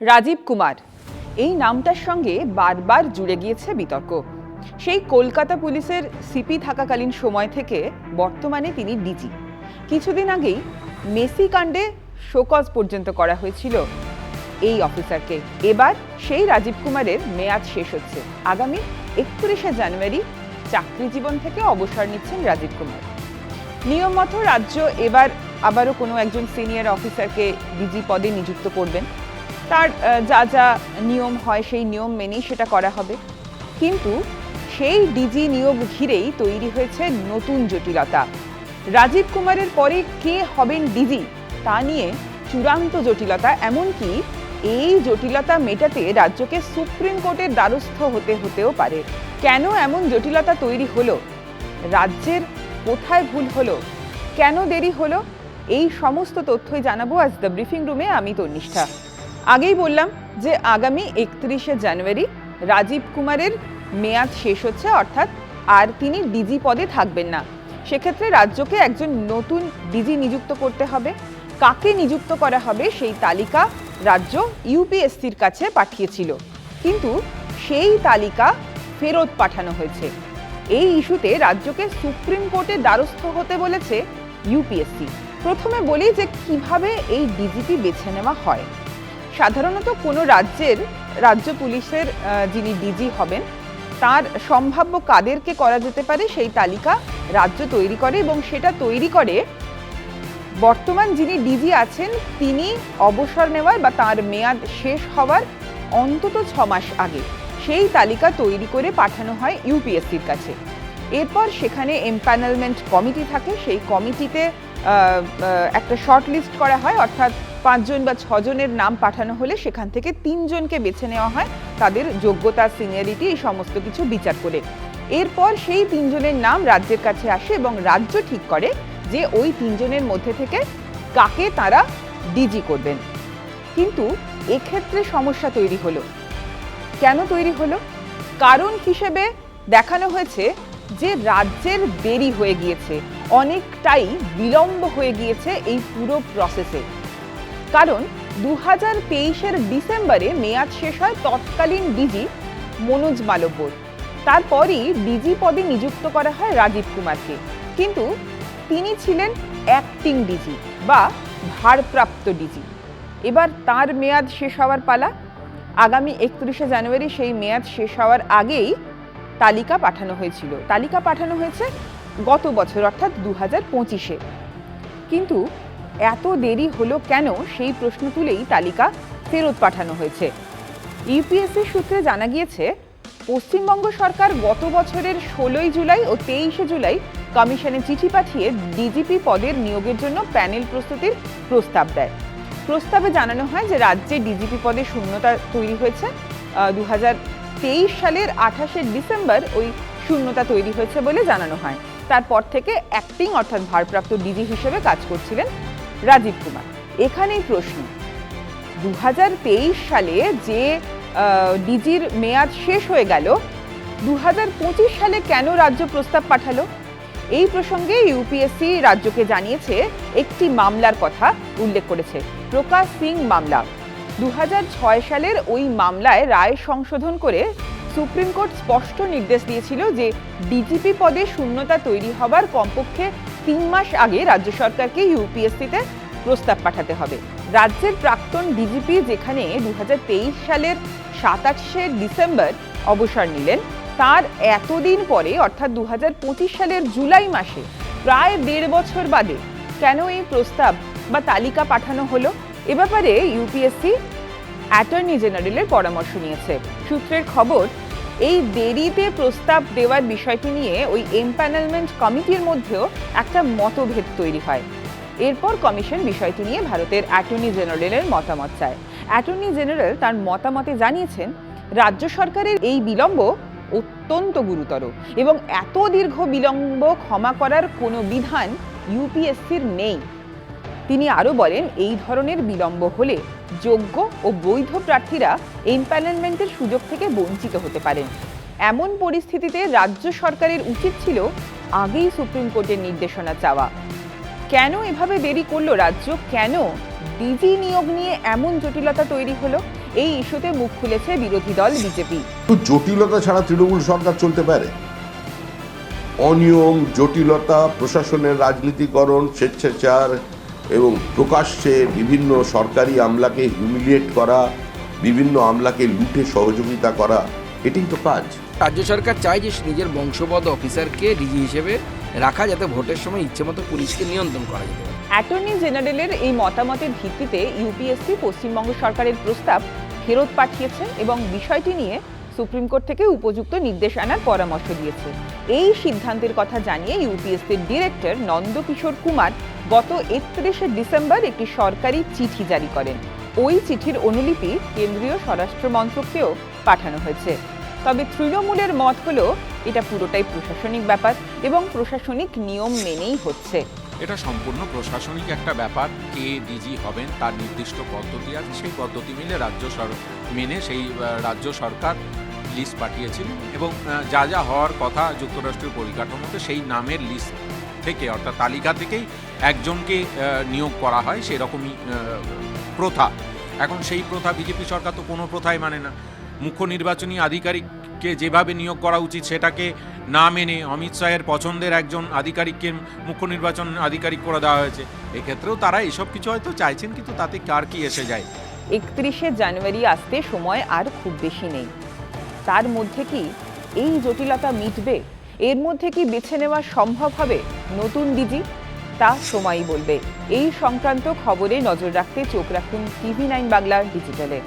রাজীব কুমার এই নামটার সঙ্গে বারবার জুড়ে গিয়েছে বিতর্ক। সেই কলকাতা পুলিশের সিপি থাকাকালীন সময় থেকে বর্তমানে তিনি ডিজি। কিছুদিন আগেই মেসি কাণ্ডে শোকজ পর্যন্ত করা হয়েছিল এই অফিসারকে। এবার সেই রাজীব কুমারের মেয়াদ শেষ হচ্ছে। আগামী 31শে জানুয়ারি চাকরি জীবন থেকে অবসর নিচ্ছেন রাজীব কুমার। নিয়ম মতো রাজ্য এবার আবারও কোনো একজন সিনিয়র অফিসারকে ডিজি পদে নিযুক্ত করবেন। তার যা যা নিয়ম হয় সেই নিয়ম মেনেই সেটা করা হবে। কিন্তু সেই ডিজি নিয়োগ ঘিরেই তৈরি হয়েছে নতুন জটিলতা। রাজীব কুমারের পরে কে হবেন ডিজি তা নিয়ে চূড়ান্ত জটিলতা। এমনকি এই জটিলতা মেটাতে রাজ্যকে সুপ্রিম কোর্টের দ্বারস্থ হতেও পারে। কেন এমন জটিলতা তৈরি হলো, রাজ্যের কোথায় ভুল হলো, কেন দেরি হলো, এই সমস্ত তথ্যই জানাবো আজ দ্য ব্রিফিং রুমে। আমি তন্নিষ্ঠা। আগেই বললাম যে আগামী 31শে জানুয়ারি রাজীব কুমারের মেয়াদ শেষ হচ্ছে, অর্থাৎ আর তিনি ডিজি পদে থাকবেন না। সেক্ষেত্রে রাজ্যকে একজন নতুন ডিজি নিযুক্ত করতে হবে। কাকে নিযুক্ত করা হবে সেই তালিকা রাজ্য ইউপিএসসির কাছে পাঠিয়েছিল, কিন্তু সেই তালিকা ফেরত পাঠানো হয়েছে। এই ইস্যুতে রাজ্যকে সুপ্রিম কোর্টের দ্বারস্থ হতে বলেছে ইউপিএসসি। প্রথমে বলি যে কিভাবে এই ডিজিপি বেছে নেওয়া হয়। সাধারণত কোনো রাজ্য পুলিশের যিনি ডিজি হবেন তার সম্ভাব্য কাদেরকে করা যেতে পারে সেই তালিকা রাজ্য তৈরি করে, এবং সেটা তৈরি করে বর্তমান যিনি ডিজি আছেন তিনি অবসর নেওয়ার বা তার মেয়াদ শেষ হওয়ার অন্তত 6 মাস আগে সেই তালিকা তৈরি করে পাঠানো হয় ইউপিএসসির কাছে। এরপর সেখানে এমপ্যানেলমেন্ট কমিটি থাকে। সেই কমিটিতে একটা শর্ট লিস্ট করা হয়, অর্থাৎ 5 জন বা 6 জনের নাম পাঠানো হলে সেখান থেকে 3 জনকে বেছে নেওয়া হয় তাদের যোগ্যতা, সিনিয়রিটি এই সমস্ত কিছু বিচার করে। এরপর সেই 3 জনের নাম রাজ্যের কাছে আসে এবং রাজ্য ঠিক করে যে ওই 3 জনের মধ্যে থেকে কাকে তারা ডিজি করবেন। কিন্তু এক্ষেত্রে সমস্যা তৈরি হলো। কেন তৈরি হলো? কারণ হিসেবে দেখানো হয়েছে যে রাজ্যের দেরি হয়ে গিয়েছে, অনেকটাই বিলম্ব হয়ে গিয়েছে এই পুরো প্রসেসে। কারণ 2023-এর ডিসেম্বরে মেয়াদ শেষ হয় তৎকালীন ডিজি মনোজ মালব্যর। তারপরই ডিজি পদে নিযুক্ত করা হয় রাজীব কুমারকে, কিন্তু তিনি ছিলেন অ্যাক্টিং ডিজি বা ভারপ্রাপ্ত ডিজি। এবার তার মেয়াদ শেষ হওয়ার পালা। আগামী 31শে জানুয়ারি সেই মেয়াদ শেষ হওয়ার আগেই তালিকা পাঠানো হয়েছিল। তালিকা পাঠানো হয়েছে গত বছর, অর্থাৎ 2025-এ। কিন্তু এত দেরি হলো কেন সেই প্রশ্ন তুলেই তালিকা ফেরত পাঠানো হয়েছে। ইউপিএসসি সূত্রে জানা গিয়েছে পশ্চিমবঙ্গ সরকার গত বছরের 16 জুলাই ও 23শে জুলাই কমিশনে চিঠি পাঠিয়ে ডিজিপি পদের নিয়োগের জন্য প্যানেল প্রস্তুতির প্রস্তাব দেয়। প্রস্তাবে জানানো হয় যে রাজ্যে ডিজিপি পদে শূন্যতা তৈরি হয়েছে। 2023 সালের 28শে ডিসেম্বর ওই শূন্যতা তৈরি হয়েছে বলে জানানো হয়। তারপর থেকে অ্যাক্টিং অর্থাৎ ভারপ্রাপ্ত ডিজি হিসেবে কাজ করছিলেন রাজীব কুমার। এখানেই প্রশ্ন, 2023 সালে যে ডিজির মেয়াদ শেষ হয়ে গেল, 2025 সালে কেন রাজ্য প্রস্তাব পাঠালো? এই প্রসঙ্গে ইউপিএসসি রাজ্যকে জানিয়েছে, একটি মামলার কথা উল্লেখ করেছে, প্রকাশ সিং মামলা। 2006 সালের ওই মামলায় রায় সংশোধন করে সুপ্রিম কোর্ট স্পষ্ট নির্দেশ দিয়েছিল যে ডিজিপি পদে শূন্যতা তৈরি হবার কমপক্ষে 3 মাস আগে রাজ্য সরকারকে ইউপিএসসিতে প্রস্তাব পাঠাতে হবে। রাজ্যের প্রাক্তন ডিজিপি যেখানে 2023 সালের 27শে ডিসেম্বর অবসর নিলেন, তার এতদিন পরে অর্থাৎ 2025 সালের জুলাই মাসে প্রায় 1.5 বছর বাদে কেন এই প্রস্তাব বা তালিকা পাঠানো হলো? এ ব্যাপারে ইউপিএসসি অ্যাটর্নি জেনারেলের পরামর্শ নিয়েছে। সূত্রের খবর, এই দেরিতে প্রস্তাব দেওয়ার বিষয়টি নিয়ে ওই এমপ্যানেলমেন্ট কমিটির মধ্যেও একটা মতভেদ তৈরি হয়। এরপর কমিশন বিষয়টি নিয়ে ভারতের অ্যাটর্নি জেনারেলের মতামত চায়। অ্যাটর্নি জেনারেল তার মতামতে জানিয়েছেন, রাজ্য সরকারের এই বিলম্ব অত্যন্ত গুরুতর এবং এত দীর্ঘ বিলম্ব ক্ষমা করার কোনো বিধান ইউপিএসসির নেই। তিনি আরও বলেন, এই ধরনের বিলম্ব হলে যোগ্য ও বৈধ প্রার্থীরা এমপ্যানেলমেন্টের সুযোগ থেকে বঞ্চিত হতে পারেন। এমন পরিস্থিতিতে রাজ্য সরকারের উচিত ছিল আগেই সুপ্রিম কোর্টের নির্দেশনা চাওয়া। কেন এভাবে দেরি করলো রাজ্য? কেন ডিজি নিয়োগ নিয়ে এমন জটিলতা তৈরি হলো? এই ইস্যুতে মুখ খুলেছে বিরোধী দল বিজেপি। জটিলতা ছাড়া তৃণমূল সরকার চলতে পারে? অনিয়ম, জটিলতা, প্রশাসনের রাজনীতিকরণ, স্বেচ্ছাচার এবং প্রকাশ্যে বিভিন্ন সরকারি আমলাকে হিউমিলিয়েট করা, বিভিন্ন আমলাকে লুটে সহযোগিতা করা, এটাই তো কাজ। রাজ্য সরকার চায় যে নিজের বংশবদ্ধ অফিসারকে ডিজি হিসেবে রাখা, যাতে ভোটের সময় ইচ্ছেমতো পুলিশকে নিয়ন্ত্রণ করা যেতে পারে। অ্যাটর্নি জেনারেলের এই মতামতের ভিত্তিতে ইউপিএসসি পশ্চিমবঙ্গ সরকারের প্রস্তাব ফেরত পাঠিয়েছে এবং বিষয়টি নিয়ে সুপ্রিম কোর্ট থেকে উপযুক্ত নির্দেশ আনার পরামর্শ দিয়েছে। এই সিদ্ধান্তের কথা জানিয়ে ইউপিএসসির ডিরেক্টর নন্দকিশোর কুমার গত 31শে ডিসেম্বর একটি সরকারি চিঠি জারি করেন। ওই চিঠির অনুলিপি কেন্দ্রীয় স্বরাষ্ট্র মন্ত্রককেও পাঠানো হয়েছে। তবে তৃণমূলের মত হলো এটা পুরোটাই প্রশাসনিক ব্যাপার এবং প্রশাসনিক নিয়ম মেনেই হচ্ছে। এটা সম্পূর্ণ প্রশাসনিক একটা ব্যাপার। কে ডিজি হবেন তার নির্দিষ্ট পদ্ধতি আছে, সেই পদ্ধতি মেনে সেই রাজ্য সরকার লিস্ট পাঠিয়েছিল এবং যা যা হওয়ার কথা যুক্তরাষ্ট্রের পরিকাঠামোতে সেই নামের লিস্ট থেকে, অর্থাৎ তালিকা থেকেই একজনকে নিয়োগ করা হয়, সেরকমই প্রথা। এখন সেই প্রথা বিজেপি সরকার তো কোনো প্রথাই মানে না। মুখ্য নির্বাচনী আধিকারিককে যেভাবে নিয়োগ করা উচিত সেটাকে না মেনে অমিত শাহের পছন্দের একজন আধিকারিককে মুখ্য নির্বাচন আধিকারিক করে দেওয়া হয়েছে। এক্ষেত্রেও তারা এসব কিছু হয়তো চাইছেন, কিন্তু তাতে কার কি এসে যায়। 31শে জানুয়ারি আসতে সময় আর খুব বেশি নেই। তার মধ্যে কি এই জটিলতা মিটবে? এর মধ্যে কি বেছে নেওয়া সম্ভব হবে নতুন ডিজি? তা সময়ই বলবে। এই সংক্রান্ত খবরে নজর রাখতে চোখ রাখুন TV9 বাংলার ডিজিটালে।